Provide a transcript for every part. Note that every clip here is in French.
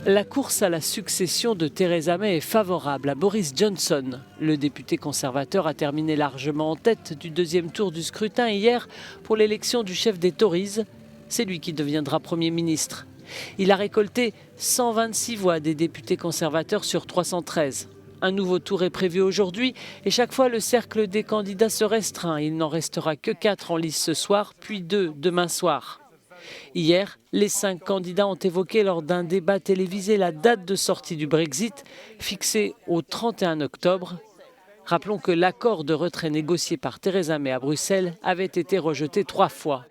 La course à la succession de Theresa May est favorable à Boris Johnson. Le député conservateur a terminé largement en tête du deuxième tour du scrutin hier pour l'élection du chef des Tories. C'est lui qui deviendra Premier ministre. Il a récolté 126 voix des députés conservateurs sur 313. Un nouveau tour est prévu aujourd'hui et chaque fois le cercle des candidats se restreint. Il n'en restera que 4 en lice ce soir, puis 2 demain soir. Hier, les 5 candidats ont évoqué lors d'un débat télévisé la date de sortie du Brexit, fixée au 31 octobre. Rappelons que l'accord de retrait négocié par Theresa May à Bruxelles avait été rejeté 3 fois.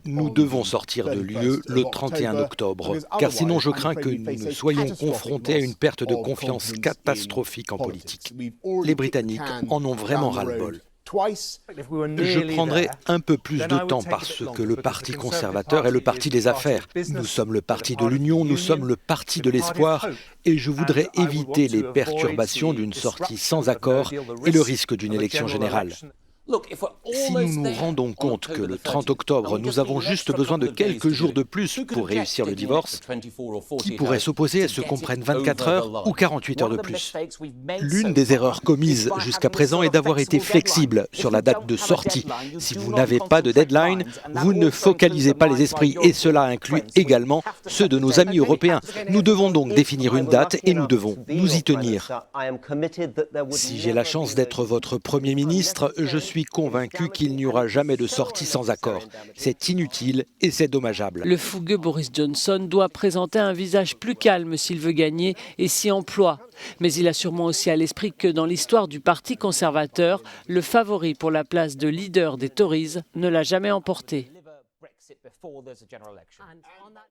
Nous devons sortir de l'UE le 31 octobre, car sinon je crains que nous ne soyons confrontés à une perte de confiance catastrophique en politique. Les Britanniques en ont vraiment ras-le-bol. Je prendrai un peu plus de temps parce que le Parti conservateur est le parti des affaires. Nous sommes le parti de l'union, nous sommes le parti de l'espoir et je voudrais éviter les perturbations d'une sortie sans accord et le risque d'une élection générale. Si nous nous rendons compte que le 30 octobre, nous avons juste besoin de quelques jours de plus pour réussir le divorce, qui pourrait s'opposer à ce qu'on prenne 24 heures ou 48 heures de plus? L'une des erreurs commises jusqu'à présent est d'avoir été flexible sur la date de sortie. Si vous n'avez pas de deadline, vous ne focalisez pas les esprits et cela inclut également ceux de nos amis européens. Nous devons donc définir une date et nous devons nous y tenir. Si j'ai la chance d'être votre Premier ministre, je suis convaincu qu'il n'y aura jamais de sortie sans accord. C'est inutile et c'est dommageable. Le fougueux Boris Johnson doit présenter un visage plus calme s'il veut gagner et s'y emploie. Mais il a sûrement aussi à l'esprit que dans l'histoire du Parti conservateur, le favori pour la place de leader des Tories ne l'a jamais emporté.